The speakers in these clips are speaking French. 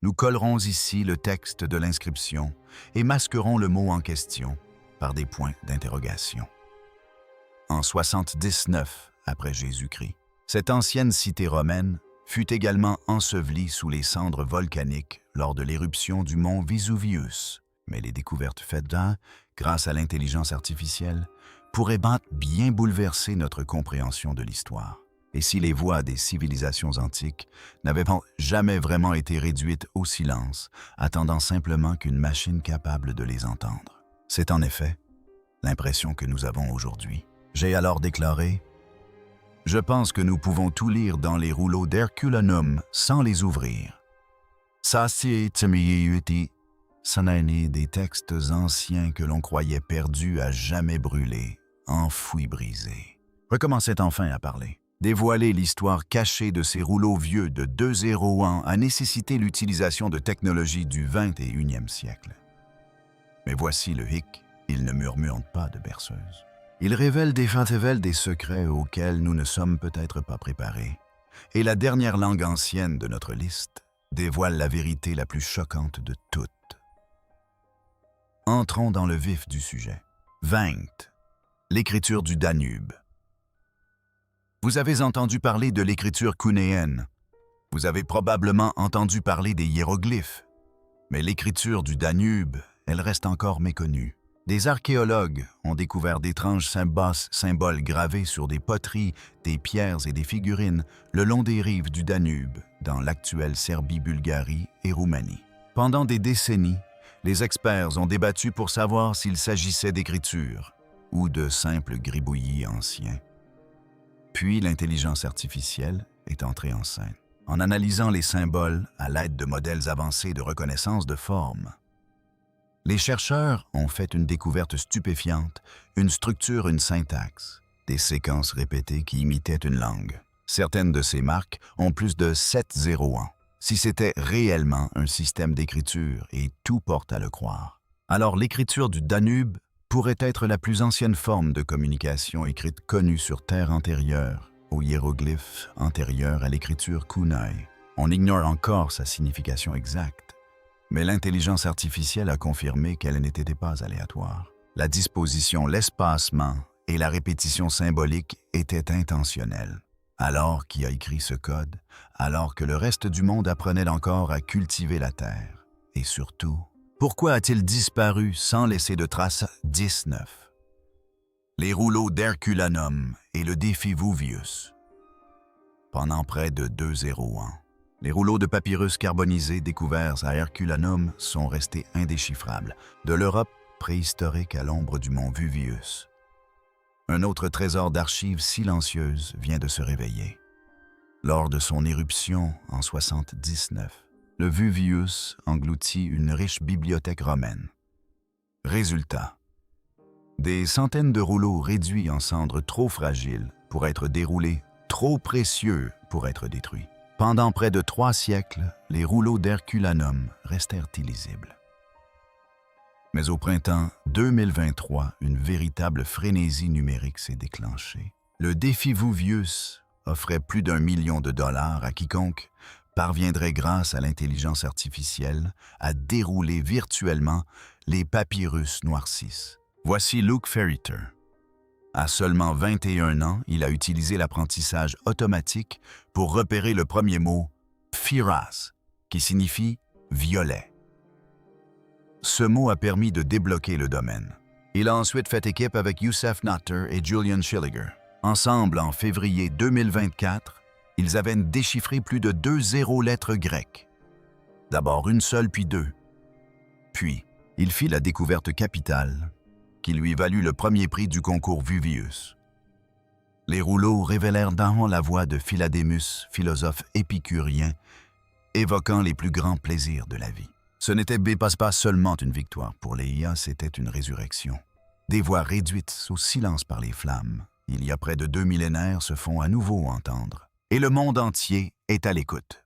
Nous collerons ici le texte de l'inscription et masquerons le mot en question par des points d'interrogation. En 79 après Jésus-Christ, cette ancienne cité romaine fut également ensevelie sous les cendres volcaniques lors de l'éruption du mont Vésuvius. Mais les découvertes faites là, grâce à l'intelligence artificielle, pourraient bien bouleverser notre compréhension de l'histoire. Et si les voix des civilisations antiques n'avaient jamais vraiment été réduites au silence, attendant simplement qu'une machine capable de les entendre. C'est en effet l'impression que nous avons aujourd'hui. J'ai alors déclaré « Je pense que nous pouvons tout lire dans les rouleaux d'Herculanum sans les ouvrir. » Ça, c'est des textes anciens que l'on croyait perdus à jamais brûler, enfouis, brisés. Recommençait enfin à parler. Dévoiler l'histoire cachée de ces rouleaux vieux de 2 ans a nécessité l'utilisation de technologies du 21e siècle. Mais voici le hic, il ne murmure pas de berceuse. Il révèle des secrets auxquels nous ne sommes peut-être pas préparés. Et la dernière langue ancienne de notre liste dévoile la vérité la plus choquante de toutes. Entrons dans le vif du sujet. 20. L'écriture du Danube. Vous avez entendu parler de l'écriture cunéenne. Vous avez probablement entendu parler des hiéroglyphes. Mais l'écriture du Danube, elle reste encore méconnue. Des archéologues ont découvert d'étranges symboles gravés sur des poteries, des pierres et des figurines le long des rives du Danube, dans l'actuelle Serbie, Bulgarie et Roumanie. Pendant des décennies, les experts ont débattu pour savoir s'il s'agissait d'écriture ou de simples gribouillis anciens. Puis l'intelligence artificielle est entrée en scène, en analysant les symboles à l'aide de modèles avancés de reconnaissance de forme. Les chercheurs ont fait une découverte stupéfiante, une structure, une syntaxe, des séquences répétées qui imitaient une langue. Certaines de ces marques ont plus de 7 ans. Si c'était réellement un système d'écriture, et tout porte à le croire, alors l'écriture du Danube pourrait être la plus ancienne forme de communication écrite connue sur terre antérieure, aux hiéroglyphes antérieurs à l'écriture Kunai. On ignore encore sa signification exacte. Mais l'intelligence artificielle a confirmé qu'elle n'était pas aléatoire. La disposition, l'espacement et la répétition symbolique étaient intentionnelles. Alors qui a écrit ce code, alors que le reste du monde apprenait encore à cultiver la terre. Et surtout, pourquoi a-t-il disparu sans laisser de traces 19? Les rouleaux d'Herculanum et le défi Vuvius. Pendant près de 2 ans. Les rouleaux de papyrus carbonisés découverts à Herculanum sont restés indéchiffrables, de l'Europe préhistorique à l'ombre du mont Vuvius. Un autre trésor d'archives silencieuses vient de se réveiller. Lors de son éruption en 79, le Vuvius engloutit une riche bibliothèque romaine. Résultat, des centaines de rouleaux réduits en cendres trop fragiles pour être déroulés, trop précieux pour être détruits. Pendant près de 3 siècles, les rouleaux d'Herculanum restèrent illisibles. Mais au printemps 2023, une véritable frénésie numérique s'est déclenchée. Le défi Vuvius offrait plus d'1 million de dollars à quiconque parviendrait grâce à l'intelligence artificielle à dérouler virtuellement les papyrus noircis. Voici Luke Ferriter. À seulement 21 ans, il a utilisé l'apprentissage automatique pour repérer le premier mot « pfiras », qui signifie « violet ». Ce mot a permis de débloquer le domaine. Il a ensuite fait équipe avec Youssef Natter et Julian Schilliger. Ensemble, en février 2024, ils avaient déchiffré plus de 2 lettres grecques. D'abord une seule, puis 2. Puis, il fit la découverte capitale qui lui valut le premier prix du concours Vuvius. Les rouleaux révélèrent d'en la voix de Philadémus, philosophe épicurien, évoquant les plus grands plaisirs de la vie. Ce n'était pas seulement une victoire pour les IA, c'était une résurrection. Des voix réduites au silence par les flammes, il y a près de 2 millénaires, se font à nouveau entendre. Et le monde entier est à l'écoute.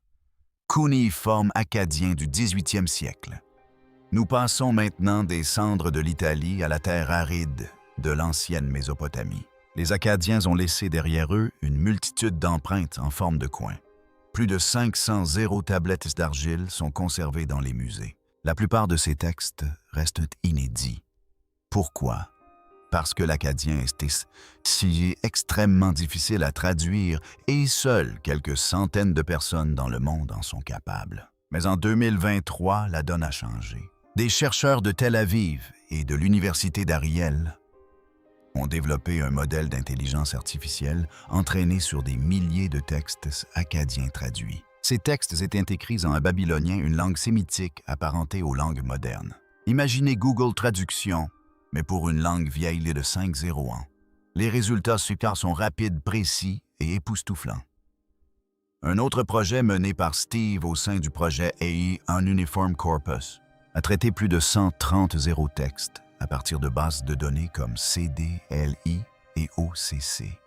Cunéiforme acadien du 18e siècle. Nous passons maintenant des cendres de l'Italie à la terre aride de l'ancienne Mésopotamie. Les Acadiens ont laissé derrière eux une multitude d'empreintes en forme de coin. Plus de 500 zéro-tablettes d'argile sont conservées dans les musées. La plupart de ces textes restent inédits. Pourquoi? Parce que l'acadien est si extrêmement difficile à traduire et seules quelques centaines de personnes dans le monde en sont capables. Mais en 2023, la donne a changé. Des chercheurs de Tel Aviv et de l'Université d'Ariel ont développé un modèle d'intelligence artificielle entraîné sur des milliers de textes acadiens traduits. Ces textes étaient écrits en babylonien, une langue sémitique apparentée aux langues modernes. Imaginez Google Traduction, mais pour une langue vieille de 5.0 ans. Les résultats sont rapides, précis et époustouflants. Un autre projet mené par Steve au sein du projet AI Ununiform Corpus a traité plus de 130 zérotextes à partir de bases de données comme CD, LI et OCC.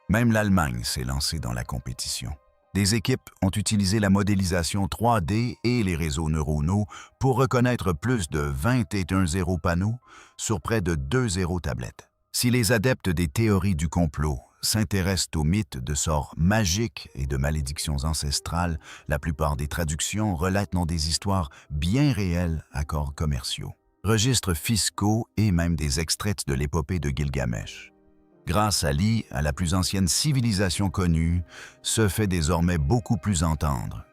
Même l'Allemagne s'est lancée dans la compétition. Des équipes ont utilisé la modélisation 3D et les réseaux neuronaux pour reconnaître plus de 21 zéro-panneaux sur près de 2 zéro-tablettes. Si les adeptes des théories du complot s'intéressent aux mythes de sorts magiques et de malédictions ancestrales, la plupart des traductions relatent des histoires bien réelles à corps commerciaux, registres fiscaux et même des extraits de l'épopée de Gilgamesh. Grâce à la plus ancienne civilisation connue, se fait désormais beaucoup plus entendre,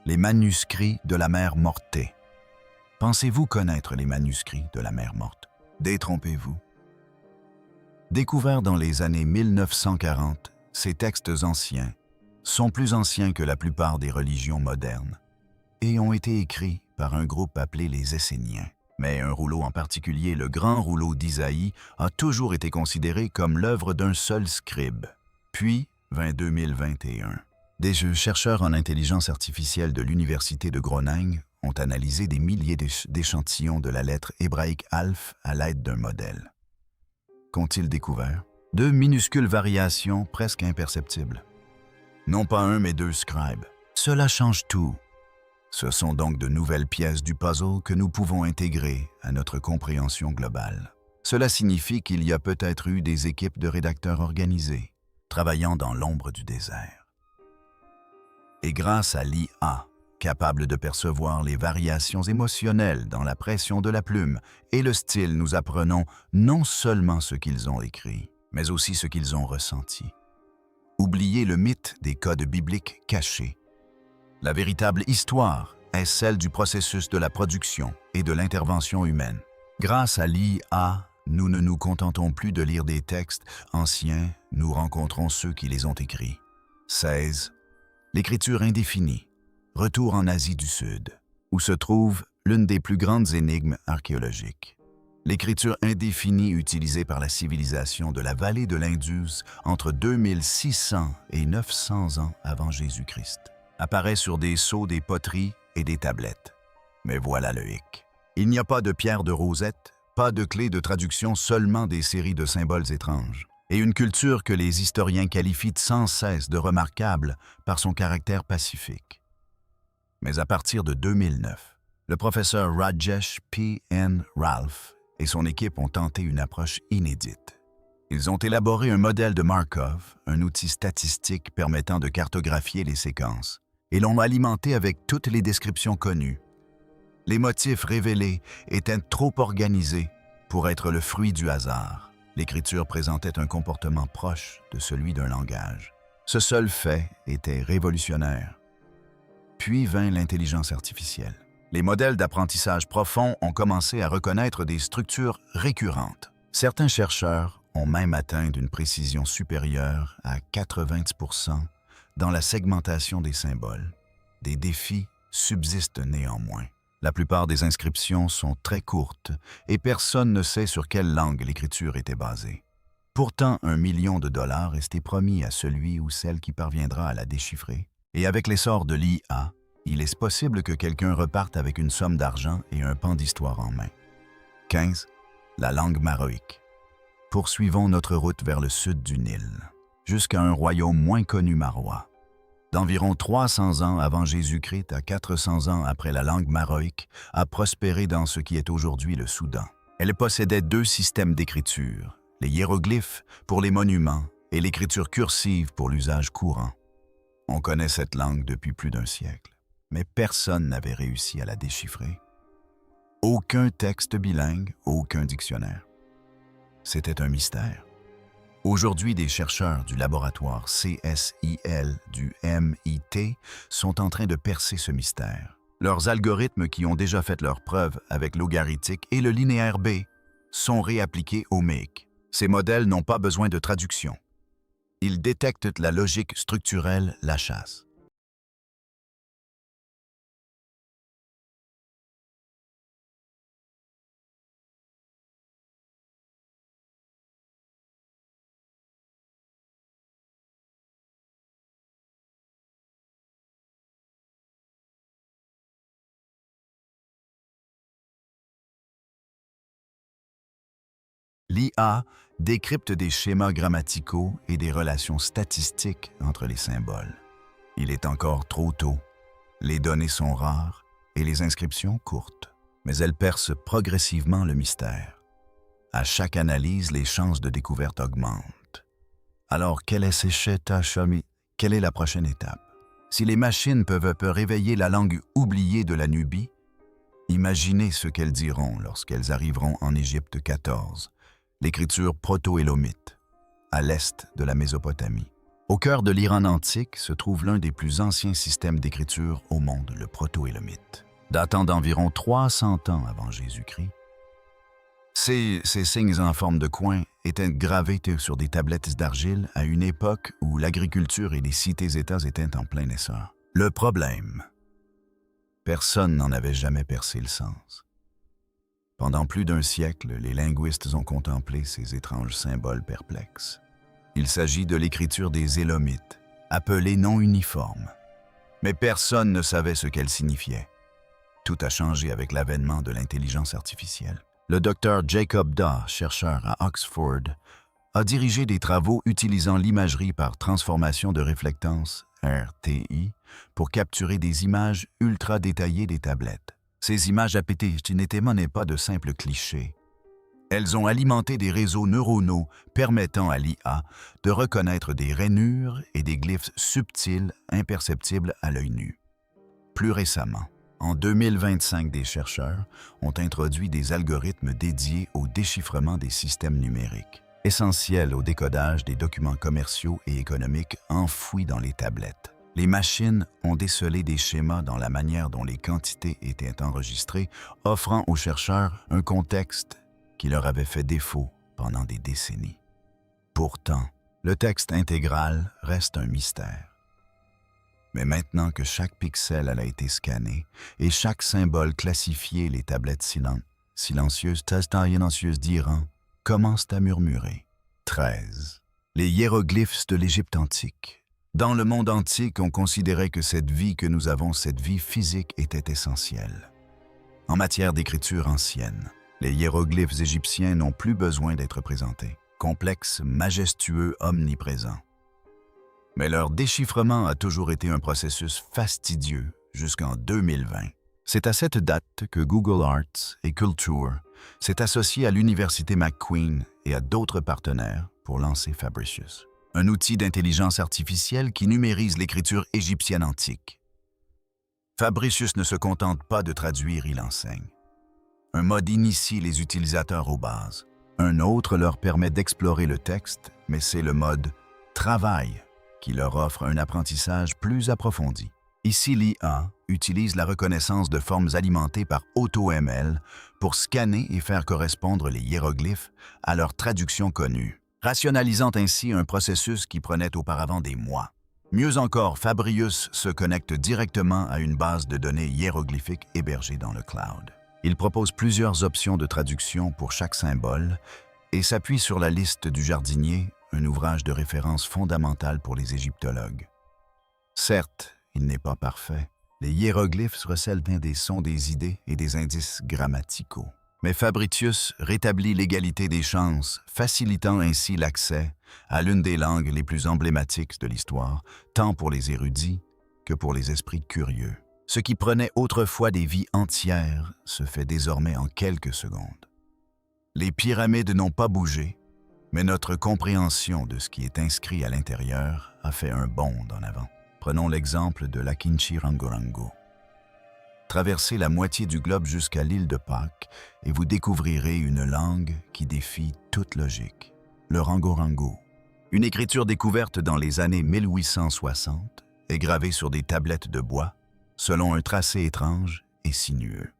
les manuscrits de la mer Morte. Pensez-vous connaître les manuscrits de la mer Morte? Détrompez-vous. Découverts dans les années 1940, ces textes anciens sont plus anciens que la plupart des religions modernes et ont été écrits par un groupe appelé les Esséniens. Mais un rouleau en particulier, le grand rouleau d'Isaïe, a toujours été considéré comme l'œuvre d'un seul scribe. Puis, 2021, des chercheurs en intelligence artificielle de l'Université de Groningue ont analysé des milliers d'échantillons de la lettre hébraïque Aleph à l'aide d'un modèle. Qu'ont-ils découvert? Deux minuscules variations presque imperceptibles. Non pas un, mais deux scribes. Cela change tout. Ce sont donc de nouvelles pièces du puzzle que nous pouvons intégrer à notre compréhension globale. Cela signifie qu'il y a peut-être eu des équipes de rédacteurs organisés, travaillant dans l'ombre du désert. Et grâce à l'IA, capable de percevoir les variations émotionnelles dans la pression de la plume et le style, nous apprenons non seulement ce qu'ils ont écrit, mais aussi ce qu'ils ont ressenti. Oubliez le mythe des codes bibliques cachés. La véritable histoire est celle du processus de la production et de l'intervention humaine. Grâce à l'IA, nous ne nous contentons plus de lire des textes anciens, nous rencontrons ceux qui les ont écrits. 16. L'écriture indéfinie. Retour en Asie du Sud, où se trouve l'une des plus grandes énigmes archéologiques. L'écriture indéfinie utilisée par la civilisation de la vallée de l'Indus entre 2600 et 900 ans avant Jésus-Christ apparaît sur des sceaux, des poteries et des tablettes. Mais voilà le hic. Il n'y a pas de pierre de rosette, pas de clé de traduction, seulement des séries de symboles étranges. Et une culture que les historiens qualifient sans cesse de remarquable par son caractère pacifique. Mais à partir de 2009, le professeur Rajesh P. N. Ralph et son équipe ont tenté une approche inédite. Ils ont élaboré un modèle de Markov, un outil statistique permettant de cartographier les séquences, et l'ont alimenté avec toutes les descriptions connues. Les motifs révélés étaient trop organisés pour être le fruit du hasard. L'écriture présentait un comportement proche de celui d'un langage. Ce seul fait était révolutionnaire. Puis vint l'intelligence artificielle. Les modèles d'apprentissage profond ont commencé à reconnaître des structures récurrentes. Certains chercheurs ont même atteint une précision supérieure à 90% dans la segmentation des symboles. Des défis subsistent néanmoins. La plupart des inscriptions sont très courtes et personne ne sait sur quelle langue l'écriture était basée. Pourtant, $1 million est été promis à celui ou celle qui parviendra à la déchiffrer. Et avec l'essor de l'IA, il est possible que quelqu'un reparte avec une somme d'argent et un pan d'histoire en main. 15. La langue maroïque. Poursuivons notre route vers le sud du Nil, jusqu'à un royaume moins connu marois. D'environ 300 ans avant Jésus-Christ à 400 ans après, la langue maroïque a prospéré dans ce qui est aujourd'hui le Soudan. Elle possédait deux systèmes d'écriture, les hiéroglyphes pour les monuments et l'écriture cursive pour l'usage courant. On connaît cette langue depuis plus d'un siècle, mais personne n'avait réussi à la déchiffrer. Aucun texte bilingue, aucun dictionnaire. C'était un mystère. Aujourd'hui, des chercheurs du laboratoire CSIL du MIT sont en train de percer ce mystère. Leurs algorithmes qui ont déjà fait leurs preuves avec logarithmique et le linéaire B sont réappliqués au MIC. Ces modèles n'ont pas besoin de traduction. Ils détectent la logique structurelle, la chasse. L'IA décrypte des schémas grammaticaux et des relations statistiques entre les symboles. Il est encore trop tôt. Les données sont rares et les inscriptions courtes, mais elles percent progressivement le mystère. À chaque analyse, les chances de découverte augmentent. Alors, quelle est la prochaine étape? Si les machines peuvent réveiller la langue oubliée de la Nubie, imaginez ce qu'elles diront lorsqu'elles arriveront en Égypte 14, l'écriture proto-élomite, à l'est de la Mésopotamie. Au cœur de l'Iran antique se trouve l'un des plus anciens systèmes d'écriture au monde, le proto-élomite. Datant d'environ 300 ans avant Jésus-Christ, ces signes en forme de coin étaient gravés sur des tablettes d'argile à une époque où l'agriculture et les cités-États étaient en plein essor. Le problème, personne n'en avait jamais percé le sens. Pendant plus d'un siècle, les linguistes ont contemplé ces étranges symboles perplexes. Il s'agit de l'écriture des Élomites, appelée non uniforme. Mais personne ne savait ce qu'elle signifiait. Tout a changé avec l'avènement de l'intelligence artificielle. Le docteur Jacob Daw, chercheur à Oxford, a dirigé des travaux utilisant l'imagerie par transformation de réflectance, RTI, pour capturer des images ultra détaillées des tablettes. Ces images n'étaient pas de simples clichés. Elles ont alimenté des réseaux neuronaux permettant à l'IA de reconnaître des rainures et des glyphes subtils imperceptibles à l'œil nu. Plus récemment, en 2025, des chercheurs ont introduit des algorithmes dédiés au déchiffrement des systèmes numériques, essentiels au décodage des documents commerciaux et économiques enfouis dans les tablettes. Les machines ont décelé des schémas dans la manière dont les quantités étaient enregistrées, offrant aux chercheurs un contexte qui leur avait fait défaut pendant des décennies. Pourtant, le texte intégral reste un mystère. Mais maintenant que chaque pixel a été scanné et chaque symbole classifié, les tablettes silencieuses d'Iran commencent à murmurer. 13. Les hiéroglyphes de l'Égypte antique. Dans le monde antique, on considérait que cette vie que nous avons, cette vie physique, était essentielle. En matière d'écriture ancienne, les hiéroglyphes égyptiens n'ont plus besoin d'être présentés. Complexes, majestueux, omniprésents. Mais leur déchiffrement a toujours été un processus fastidieux jusqu'en 2020. C'est à cette date que Google Arts et Culture s'est associé à l'Université McQueen et à d'autres partenaires pour lancer Fabricius, un outil d'intelligence artificielle qui numérise l'écriture égyptienne antique. Fabricius ne se contente pas de traduire, il enseigne. Un mode initie les utilisateurs aux bases. Un autre leur permet d'explorer le texte, mais c'est le mode « travail » qui leur offre un apprentissage plus approfondi. Ici, l'IA utilise la reconnaissance de formes alimentées par AutoML pour scanner et faire correspondre les hiéroglyphes à leur traduction connue, rationalisant ainsi un processus qui prenait auparavant des mois. Mieux encore, Fabrius se connecte directement à une base de données hiéroglyphiques hébergée dans le cloud. Il propose plusieurs options de traduction pour chaque symbole et s'appuie sur la liste du jardinier, un ouvrage de référence fondamental pour les égyptologues. Certes, il n'est pas parfait. Les hiéroglyphes recèlent des sons, des idées et des indices grammaticaux. Mais Fabricius rétablit l'égalité des chances, facilitant ainsi l'accès à l'une des langues les plus emblématiques de l'histoire, tant pour les érudits que pour les esprits curieux. Ce qui prenait autrefois des vies entières se fait désormais en quelques secondes. Les pyramides n'ont pas bougé, mais notre compréhension de ce qui est inscrit à l'intérieur a fait un bond en avant. Prenons l'exemple de l'Akinchi Rangorango. Traversez la moitié du globe jusqu'à l'île de Pâques et vous découvrirez une langue qui défie toute logique, le Rangorango. Une écriture découverte dans les années 1860 est gravée sur des tablettes de bois selon un tracé étrange et sinueux.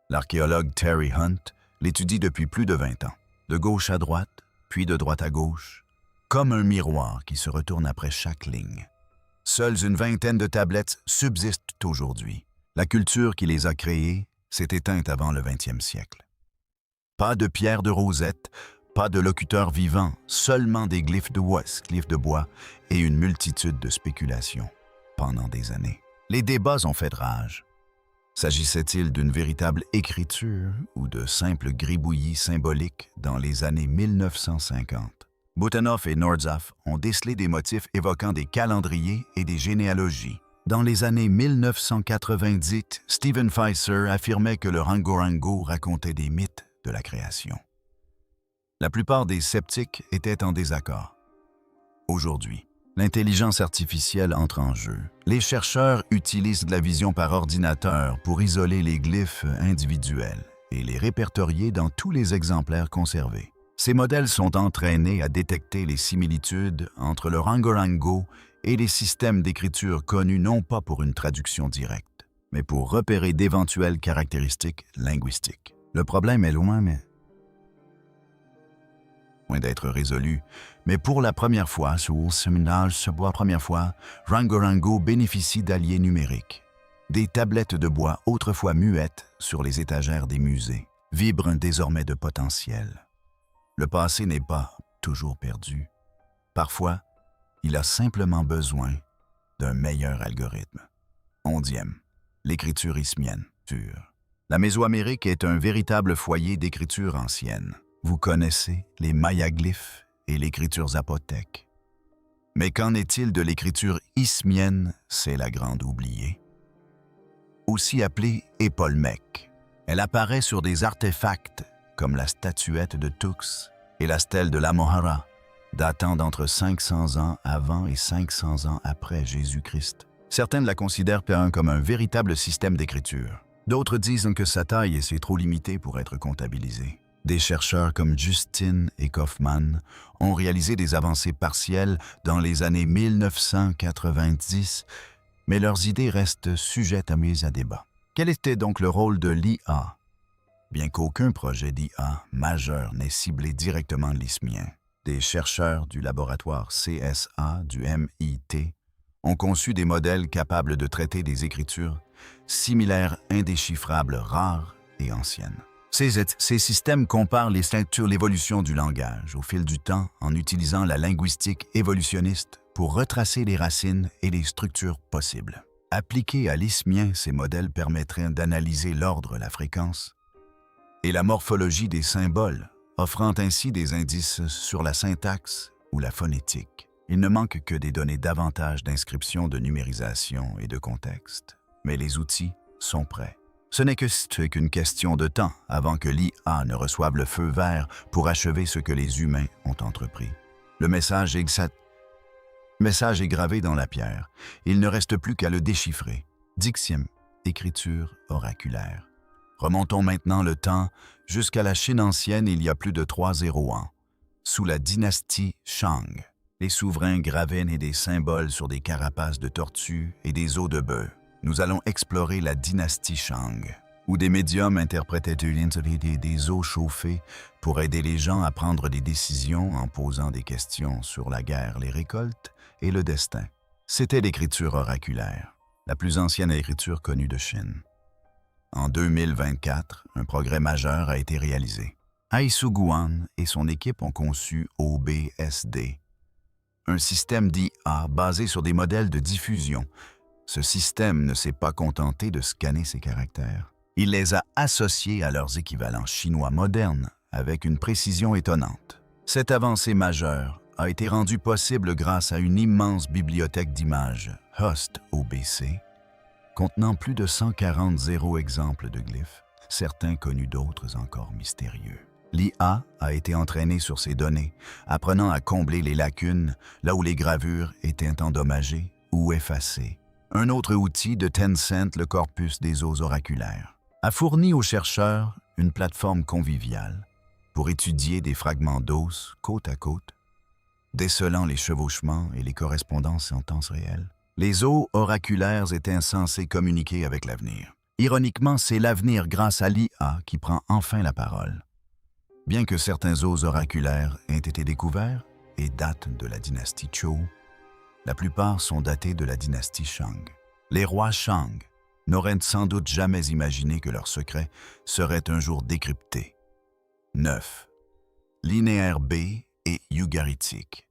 L'archéologue Terry Hunt l'étudie depuis plus de 20 ans, de gauche à droite, puis de droite à gauche, comme un miroir qui se retourne après chaque ligne. Seules une vingtaine de tablettes subsistent aujourd'hui. La culture qui les a créées s'est éteinte avant le 20e siècle. Pas de pierre de rosette, pas de locuteurs vivants, seulement des glyphes de bois et une multitude de spéculations pendant des années. Les débats ont fait rage. S'agissait-il d'une véritable écriture ou de simples gribouillis symboliques dans les années 1950? Butenhoff et Nordzaff ont décelé des motifs évoquant des calendriers et des généalogies. Dans les années 1990, Stephen Pfizer affirmait que le Rangorango racontait des mythes de la création. La plupart des sceptiques étaient en désaccord. Aujourd'hui, l'intelligence artificielle entre en jeu. Les chercheurs utilisent de la vision par ordinateur pour isoler les glyphes individuels et les répertorier dans tous les exemplaires conservés. Ces modèles sont entraînés à détecter les similitudes entre le Rangorango et les systèmes d'écriture connus non pas pour une traduction directe, mais pour repérer d'éventuelles caractéristiques linguistiques. Le problème est loin d'être résolu, mais pour la première fois, Rangorango bénéficie d'alliés numériques. Des tablettes de bois autrefois muettes sur les étagères des musées vibrent désormais de potentiel. Le passé n'est pas toujours perdu. Parfois, il a simplement besoin d'un meilleur algorithme. 11e, l'écriture ismienne. La Mésoamérique est un véritable foyer d'écriture ancienne. Vous connaissez les mayaglyphes et l'écriture zapotèque. Mais qu'en est-il de l'écriture ismienne, c'est la grande oubliée? Aussi appelée épolmèque, elle apparaît sur des artefacts comme la statuette de Tux et la stèle de l'Amohara, datant d'entre 500 ans avant et 500 ans après Jésus-Christ. Certains la considèrent comme un véritable système d'écriture. D'autres disent que sa taille est trop limitée pour être comptabilisée. Des chercheurs comme Justin et Kaufman ont réalisé des avancées partielles dans les années 1990, mais leurs idées restent sujettes à mise à débat. Quel était donc le rôle de l'IA? Bien qu'aucun projet d'IA majeur n'ait ciblé directement l'ismien, des chercheurs du laboratoire CSA du MIT ont conçu des modèles capables de traiter des écritures similaires indéchiffrables rares et anciennes. Ces systèmes comparent l'évolution du langage au fil du temps en utilisant la linguistique évolutionniste pour retracer les racines et les structures possibles. Appliqués à l'ismien, ces modèles permettraient d'analyser l'ordre, la fréquence et la morphologie des symboles, offrant ainsi des indices sur la syntaxe ou la phonétique. Il ne manque que des données davantage d'inscription, de numérisation et de contexte. Mais les outils sont prêts. Ce n'est qu'une question de temps avant que l'IA ne reçoive le feu vert pour achever ce que les humains ont entrepris. Le message est gravé dans la pierre. Il ne reste plus qu'à le déchiffrer. Dixième, écriture oraculaire. Remontons maintenant le temps jusqu'à la Chine ancienne il y a plus de 300 ans, sous la dynastie Shang. Les souverains gravaient des symboles sur des carapaces de tortues et des os de bœuf. Nous allons explorer la dynastie Shang, où des médiums interprétaient des eaux chauffées pour aider les gens à prendre des décisions en posant des questions sur la guerre, les récoltes et le destin. C'était l'écriture oraculaire, la plus ancienne écriture connue de Chine. En 2024, un progrès majeur a été réalisé. Aisu Guan et son équipe ont conçu OBSD, un système d'IA basé sur des modèles de diffusion. Ce système ne s'est pas contenté de scanner ces caractères. Il les a associés à leurs équivalents chinois modernes avec une précision étonnante. Cette avancée majeure a été rendue possible grâce à une immense bibliothèque d'images, Host OBC, contenant plus de 140 exemples de glyphes, certains connus, d'autres encore mystérieux. L'IA a été entraînée sur ces données, apprenant à combler les lacunes là où les gravures étaient endommagées ou effacé. Un autre outil de Tencent, le corpus des os oraculaires, a fourni aux chercheurs une plateforme conviviale pour étudier des fragments d'os côte à côte, décelant les chevauchements et les correspondances en temps réel. Les os oraculaires étaient censés communiquer avec l'avenir. Ironiquement, c'est l'avenir grâce à l'IA qui prend enfin la parole. Bien que certains os oraculaires aient été découverts et datent de la dynastie Zhou, la plupart sont datés de la dynastie Shang. Les rois Shang n'auraient sans doute jamais imaginé que leurs secrets seraient un jour décryptés. 9. Linéaire B et ugaritique.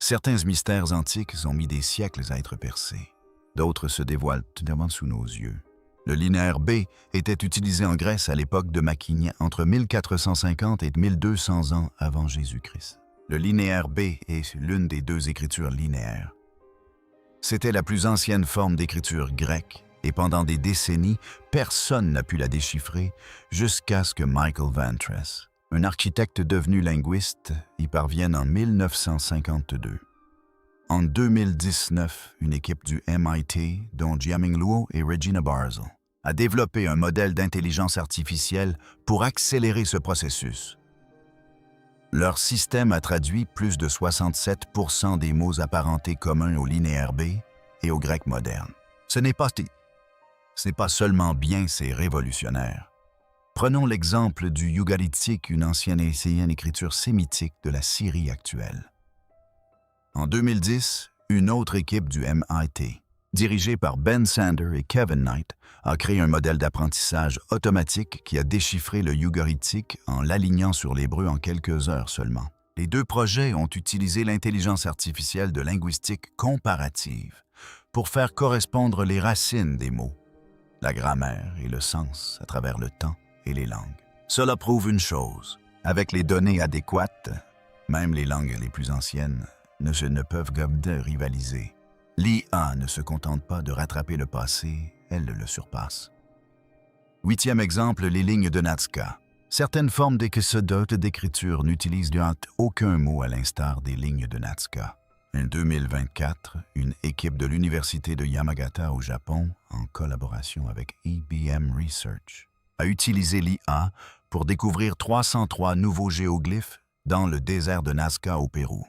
Certains mystères antiques ont mis des siècles à être percés. D'autres se dévoilent totalement sous nos yeux. Le linéaire B était utilisé en Grèce à l'époque de Maquignien entre 1450 et 1200 ans avant Jésus-Christ. Le linéaire B est l'une des deux écritures linéaires. C'était la plus ancienne forme d'écriture grecque et pendant des décennies, personne n'a pu la déchiffrer jusqu'à ce que Michael Ventris, un architecte devenu linguiste, y parvienne en 1952. En 2019, une équipe du MIT, dont Jiaming Luo et Regina Barzel, a développé un modèle d'intelligence artificielle pour accélérer ce processus. Leur système a traduit plus de 67% des mots apparentés communs au linéaire B et au grec moderne. Ce n'est pas seulement bien, c'est révolutionnaire. Prenons l'exemple du ugaritique, une ancienne écriture sémitique de la Syrie actuelle. En 2010, une autre équipe du MIT, dirigée par Ben Sander et Kevin Knight, a créé un modèle d'apprentissage automatique qui a déchiffré le ugaritique en l'alignant sur l'hébreu en quelques heures seulement. Les deux projets ont utilisé l'intelligence artificielle de linguistique comparative pour faire correspondre les racines des mots, la grammaire et le sens à travers le temps et les langues. Cela prouve une chose, avec les données adéquates, même les langues les plus anciennes ne peuvent guère rivaliser. L'IA ne se contente pas de rattraper le passé, elle le surpasse. 8e exemple, les lignes de Nazca. Certaines formes d'écriture n'utilisent aucun mot à l'instar des lignes de Nazca. En 2024, une équipe de l'Université de Yamagata au Japon, en collaboration avec IBM Research, a utilisé l'IA pour découvrir 303 nouveaux géoglyphes dans le désert de Nazca au Pérou.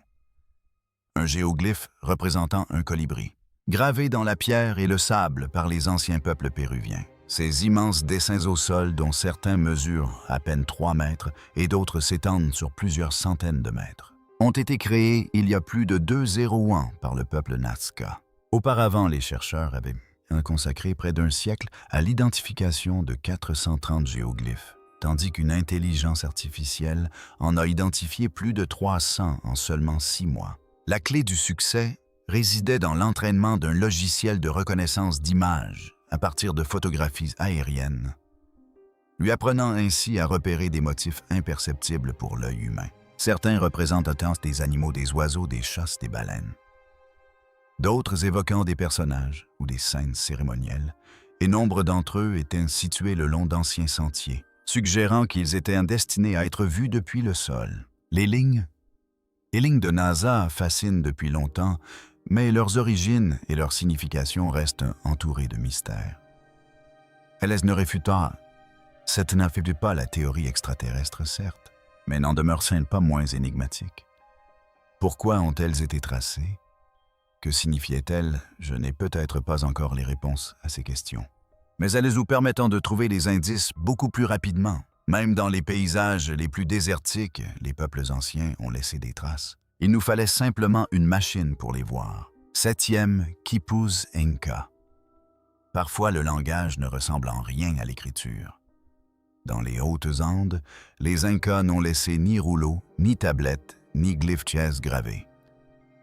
Un géoglyphe représentant un colibri, gravé dans la pierre et le sable par les anciens peuples péruviens. Ces immenses dessins au sol, dont certains mesurent à peine 3 mètres et d'autres s'étendent sur plusieurs centaines de mètres, ont été créés il y a plus de 200 ans par le peuple Nazca. Auparavant, les chercheurs avaient consacré près d'un siècle à l'identification de 430 géoglyphes, tandis qu'une intelligence artificielle en a identifié plus de 300 en seulement 6 mois. La clé du succès résidait dans l'entraînement d'un logiciel de reconnaissance d'images à partir de photographies aériennes, lui apprenant ainsi à repérer des motifs imperceptibles pour l'œil humain. Certains représentent des animaux, des oiseaux, des chasses, des baleines. D'autres évoquant des personnages ou des scènes cérémonielles, et nombre d'entre eux étaient situés le long d'anciens sentiers, suggérant qu'ils étaient destinés à être vus depuis le sol. Les lignes de NASA fascinent depuis longtemps, mais leurs origines et leur signification restent entourées de mystères. Cette n'affirme pas la théorie extraterrestre, certes, mais n'en demeure-t-elle pas moins énigmatique. Pourquoi ont-elles été tracées? Que signifiaient-elles? Je n'ai peut-être pas encore les réponses à ces questions. Mais elles nous permettent de trouver des indices beaucoup plus rapidement. Même dans les paysages les plus désertiques, les peuples anciens ont laissé des traces. Il nous fallait simplement une machine pour les voir. 7e, Quipus Inca. Parfois, le langage ne ressemble en rien à l'écriture. Dans les Hautes-Andes, les Incas n'ont laissé ni rouleaux, ni tablettes, ni glyphes gravés.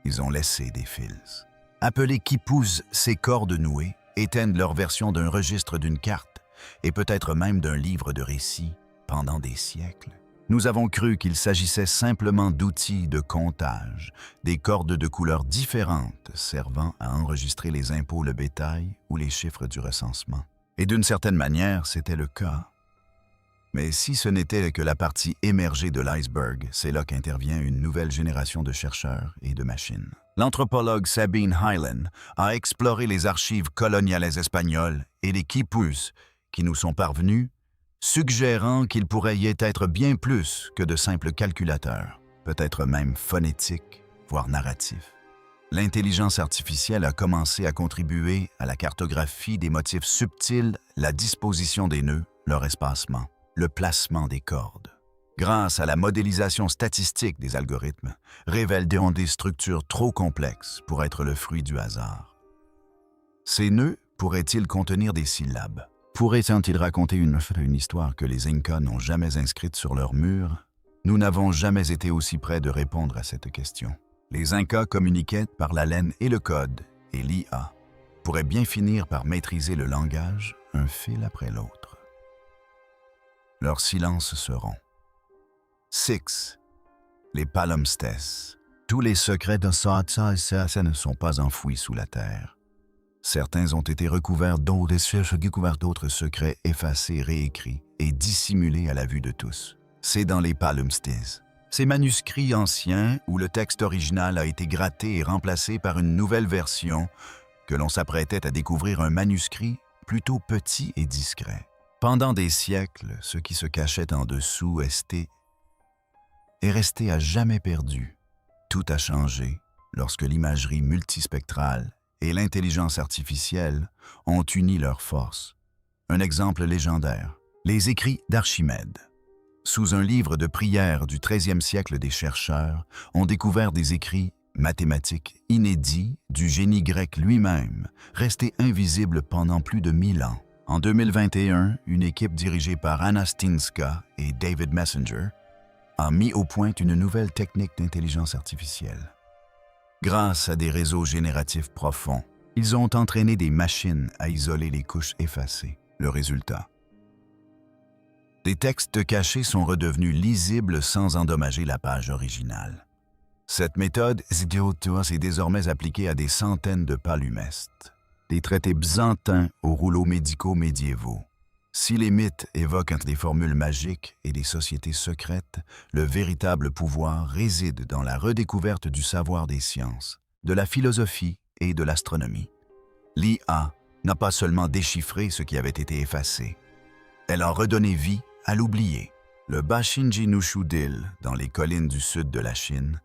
Ils ont laissé des fils. Appelés quipus, ces cordes nouées étaient leur version d'un registre d'une carte et peut-être même d'un livre de récits pendant des siècles. Nous avons cru qu'il s'agissait simplement d'outils de comptage, des cordes de couleurs différentes servant à enregistrer les impôts, le bétail ou les chiffres du recensement. Et d'une certaine manière, c'était le cas. Mais si ce n'était que la partie émergée de l'iceberg, c'est là qu'intervient une nouvelle génération de chercheurs et de machines. L'anthropologue Sabine Hyland a exploré les archives coloniales espagnoles et les quipus qui nous sont parvenus, suggérant qu'il pourrait y être bien plus que de simples calculateurs, peut-être même phonétiques, voire narratifs. L'intelligence artificielle a commencé à contribuer à la cartographie des motifs subtils, la disposition des nœuds, leur espacement, le placement des cordes. Grâce à la modélisation statistique des algorithmes, révèlent des structures trop complexes pour être le fruit du hasard. Ces nœuds pourraient-ils contenir des syllabes? Pourraient-ils raconter une histoire que les Incas n'ont jamais inscrite sur leurs murs? Nous n'avons jamais été aussi près de répondre à cette question. Les Incas communiquaient par la laine et le code, et l'IA pourrait bien finir par maîtriser le langage, un fil après l'autre. Leurs silences seront. 6. Les palimpsestes. Tous les secrets de Saatsa et Saatsa ne sont pas enfouis sous la terre. Certains ont été recouverts d'autres secrets effacés, réécrits et dissimulés à la vue de tous. C'est dans les palimpsestes. Ces manuscrits anciens où le texte original a été gratté et remplacé par une nouvelle version que l'on s'apprêtait à découvrir un manuscrit plutôt petit et discret. Pendant des siècles, ce qui se cachait en dessous est resté à jamais perdu. Tout a changé lorsque l'imagerie multispectrale et l'intelligence artificielle ont uni leurs forces. Un exemple légendaire, les écrits d'Archimède. Sous un livre de prières du XIIIe siècle, des chercheurs ont découvert des écrits mathématiques inédits du génie grec lui-même, restés invisibles pendant plus de 1000 ans. En 2021, une équipe dirigée par Anna Stinska et David Messenger a mis au point une nouvelle technique d'intelligence artificielle. Grâce à des réseaux génératifs profonds, ils ont entraîné des machines à isoler les couches effacées. Le résultat. Des textes cachés sont redevenus lisibles sans endommager la page originale. Cette méthode est désormais appliquée à des centaines de palimpsestes, des traités byzantins aux rouleaux médicaux médiévaux. Si les mythes évoquent des formules magiques et des sociétés secrètes, le véritable pouvoir réside dans la redécouverte du savoir des sciences, de la philosophie et de l'astronomie. L'IA n'a pas seulement déchiffré ce qui avait été effacé, elle a redonné vie à l'oublié. Le Bashinji Nushu-dil, dans les collines du sud de la Chine,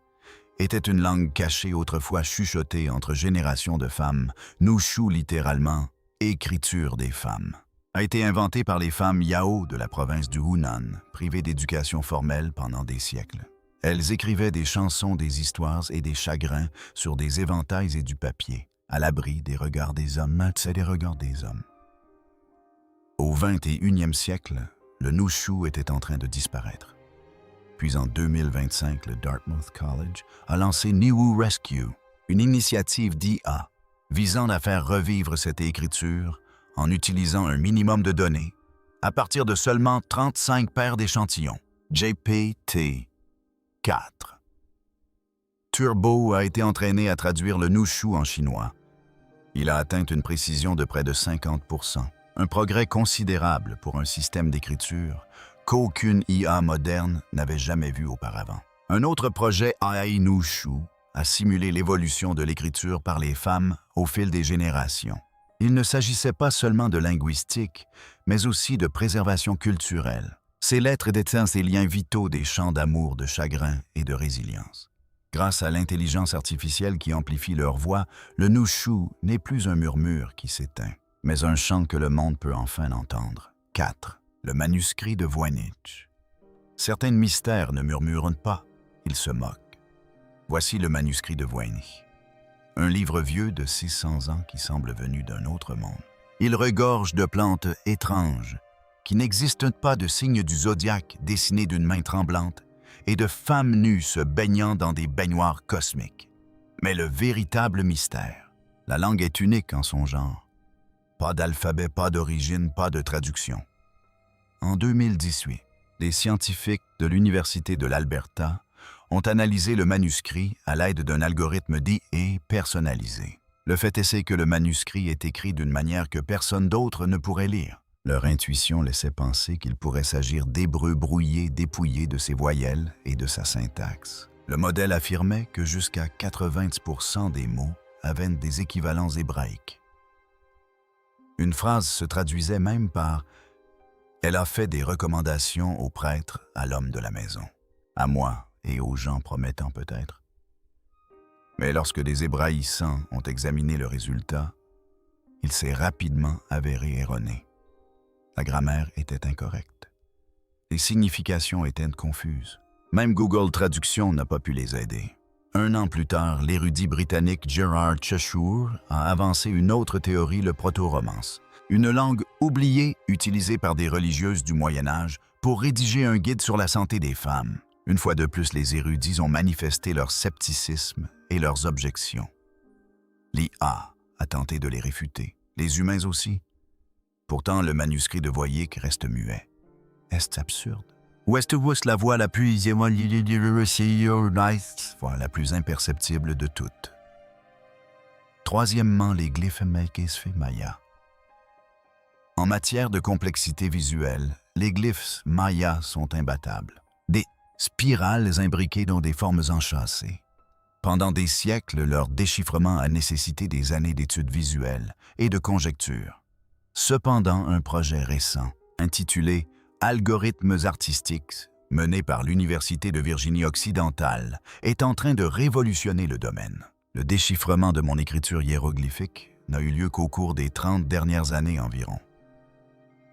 était une langue cachée autrefois chuchotée entre générations de femmes, Nushu littéralement « écriture des femmes », a été inventée par les femmes Yao de la province du Hunan, privées d'éducation formelle pendant des siècles. Elles écrivaient des chansons, des histoires et des chagrins sur des éventails et du papier, à l'abri des regards des hommes, Au 21e siècle, le Nushu était en train de disparaître. Puis en 2025, le Dartmouth College a lancé Niwu Rescue, une initiative d'IA visant à faire revivre cette écriture en utilisant un minimum de données à partir de seulement 35 paires d'échantillons, GPT-4. Turbo a été entraîné à traduire le Nushu en chinois. Il a atteint une précision de près de 50%, un progrès considérable pour un système d'écriture qu'aucune IA moderne n'avait jamais vu auparavant. Un autre projet AI Nushu a simulé l'évolution de l'écriture par les femmes au fil des générations. Il ne s'agissait pas seulement de linguistique, mais aussi de préservation culturelle. Ces lettres détiennent ces liens vitaux des chants d'amour, de chagrin et de résilience. Grâce à l'intelligence artificielle qui amplifie leur voix, le Nushu n'est plus un murmure qui s'éteint, mais un chant que le monde peut enfin entendre. 4. Le manuscrit de Voynich. Certains mystères ne murmurent pas, ils se moquent. Voici le manuscrit de Voynich. Un livre vieux de 600 ans qui semble venu d'un autre monde. Il regorge de plantes étranges, qui n'existent pas, de signes du zodiaque dessinés d'une main tremblante et de femmes nues se baignant dans des baignoires cosmiques. Mais le véritable mystère, la langue est unique en son genre. Pas d'alphabet, pas d'origine, pas de traduction. En 2018, des scientifiques de l'Université de l'Alberta ont analysé le manuscrit à l'aide d'un algorithme d'IA personnalisé. Le fait est que le manuscrit est écrit d'une manière que personne d'autre ne pourrait lire. Leur intuition laissait penser qu'il pourrait s'agir d'hébreu brouillé, dépouillé de ses voyelles et de sa syntaxe. Le modèle affirmait que jusqu'à 90% des mots avaient des équivalents hébraïques. Une phrase se traduisait même par « Elle a fait des recommandations au prêtre, à l'homme de la maison, à moi et aux gens promettants peut-être. » Mais lorsque des hébraïsants ont examiné le résultat, il s'est rapidement avéré erroné. La grammaire était incorrecte. Les significations étaient confuses. Même Google Traduction n'a pas pu les aider. 1 an plus tard, l'érudit britannique Gerard Cheshire a avancé une autre théorie, le proto-romance, une langue oubliée utilisée par des religieuses du Moyen Âge pour rédiger un guide sur la santé des femmes. Une fois de plus, les érudits ont manifesté leur scepticisme et leurs objections. L'IA a tenté de les réfuter, les humains aussi. Pourtant, le manuscrit de Voyic reste muet. Est-ce absurde? Ou est-ce la voix la plus la plus imperceptible de toutes? Troisièmement, les glyphes maya. En matière de complexité visuelle, les glyphes mayas sont imbattables. Des spirales imbriquées dans des formes enchâssées. Pendant des siècles, leur déchiffrement a nécessité des années d'études visuelles et de conjectures. Cependant, un projet récent, intitulé « Algorithmes artistiques », mené par l'Université de Virginie occidentale, est en train de révolutionner le domaine. Le déchiffrement de mon écriture hiéroglyphique n'a eu lieu qu'au cours des 30 dernières années environ.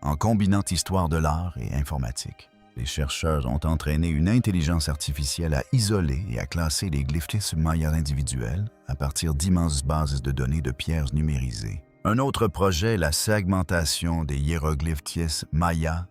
En combinant histoire de l'art et informatique, les chercheurs ont entraîné une intelligence artificielle à isoler et à classer les glyphes mayas individuels à partir d'immenses bases de données de pierres numérisées. Un autre projet, la segmentation des hiéroglyphes mayas,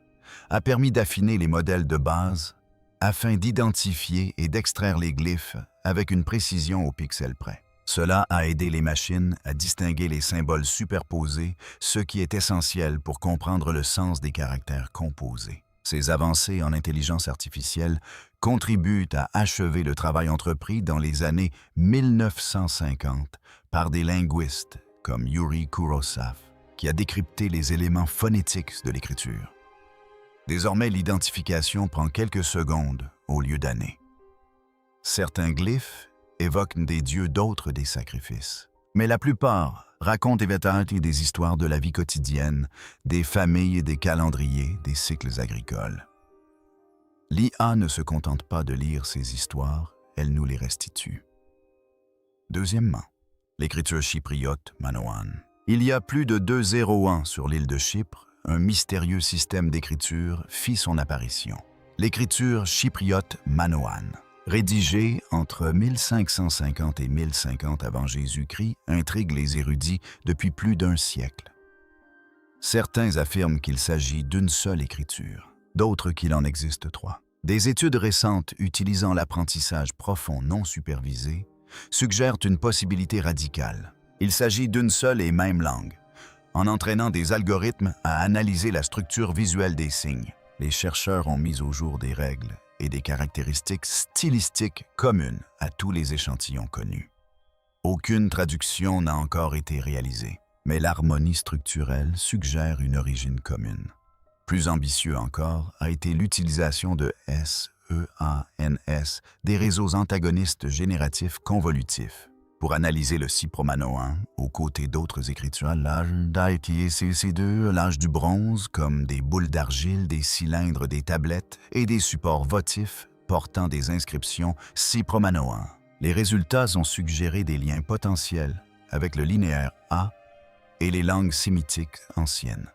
a permis d'affiner les modèles de base afin d'identifier et d'extraire les glyphes avec une précision au pixel près. Cela a aidé les machines à distinguer les symboles superposés, ce qui est essentiel pour comprendre le sens des caractères composés. Ces avancées en intelligence artificielle contribuent à achever le travail entrepris dans les années 1950 par des linguistes comme Yuri Kurosaf, qui a décrypté les éléments phonétiques de l'écriture. Désormais, l'identification prend quelques secondes au lieu d'années. Certains glyphes évoquent des dieux, d'autres des sacrifices. Mais la plupart racontent des histoires de la vie quotidienne, des familles, des calendriers, des cycles agricoles. L'IA ne se contente pas de lire ces histoires, elle nous les restitue. Deuxièmement, l'écriture chypriote Manoan. Il y a plus de 200 ans sur l'île de Chypre, un mystérieux système d'écriture fit son apparition. L'écriture chypriote Manoan, rédigée entre 1550 et 1050 avant Jésus-Christ, intrigue les érudits depuis plus d'un siècle. Certains affirment qu'il s'agit d'une seule écriture, d'autres qu'il en existe 3. Des études récentes utilisant l'apprentissage profond non supervisé suggèrent une possibilité radicale. Il s'agit d'une seule et même langue, en entraînant des algorithmes à analyser la structure visuelle des signes. Les chercheurs ont mis au jour des règles et des caractéristiques stylistiques communes à tous les échantillons connus. Aucune traduction n'a encore été réalisée, mais l'harmonie structurelle suggère une origine commune. Plus ambitieux encore a été l'utilisation de SEANS, des réseaux antagonistes génératifs convolutifs, pour analyser le cypromanoan aux côtés d'autres écritures, l'âge d'AITCC2, l'âge du bronze, comme des boules d'argile, des cylindres, des tablettes et des supports votifs portant des inscriptions cypromanoan. Les résultats ont suggéré des liens potentiels avec le linéaire A et les langues sémitiques anciennes.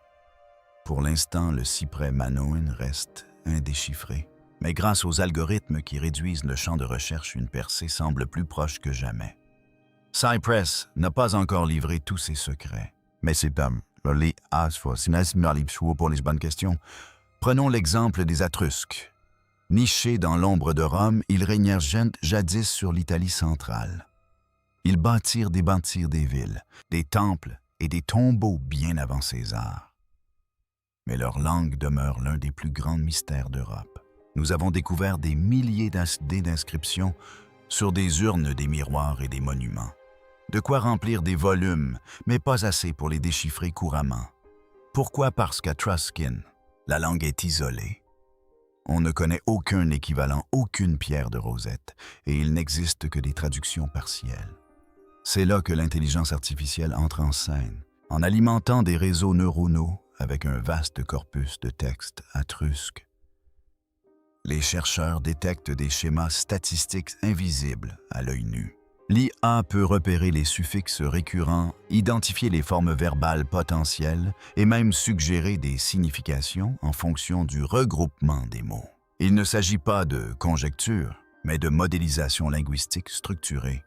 Pour l'instant, le cyprès manoan reste indéchiffré, mais grâce aux algorithmes qui réduisent le champ de recherche, une percée semble plus proche que jamais. Cypress n'a pas encore livré tous ses secrets. Mais c'est pour les bonnes questions. Prenons l'exemple des Étrusques. Nichés dans l'ombre de Rome, ils régnèrent jadis sur l'Italie centrale. Ils bâtirent des villes, des temples et des tombeaux bien avant César. Mais leur langue demeure l'un des plus grands mystères d'Europe. Nous avons découvert des milliers d'inscriptions sur des urnes, des miroirs et des monuments. De quoi remplir des volumes, mais pas assez pour les déchiffrer couramment. Pourquoi? Parce qu'à Truskin, la langue est isolée. On ne connaît aucun équivalent, aucune pierre de Rosette, et il n'existe que des traductions partielles. C'est là que l'intelligence artificielle entre en scène, en alimentant des réseaux neuronaux avec un vaste corpus de textes atrusques. Les chercheurs détectent des schémas statistiques invisibles à l'œil nu. L'IA peut repérer les suffixes récurrents, identifier les formes verbales potentielles et même suggérer des significations en fonction du regroupement des mots. Il ne s'agit pas de conjecture, mais de modélisation linguistique structurée.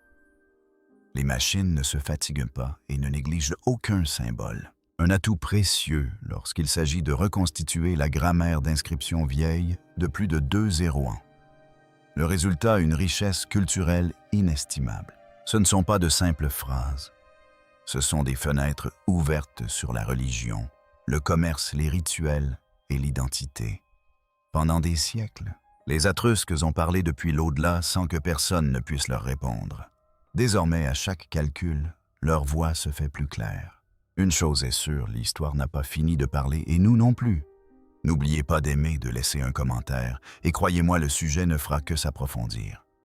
Les machines ne se fatiguent pas et ne négligent aucun symbole. Un atout précieux lorsqu'il s'agit de reconstituer la grammaire d'inscription vieille de plus de 2 ans. Le résultat, une richesse culturelle inestimable. Ce ne sont pas de simples phrases. Ce sont des fenêtres ouvertes sur la religion, le commerce, les rituels et l'identité. Pendant des siècles, les Atrusques ont parlé depuis l'au-delà sans que personne ne puisse leur répondre. Désormais, à chaque calcul, leur voix se fait plus claire. Une chose est sûre, l'histoire n'a pas fini de parler et nous non plus. N'oubliez pas d'aimer, de laisser un commentaire et croyez-moi, le sujet ne fera que s'approfondir.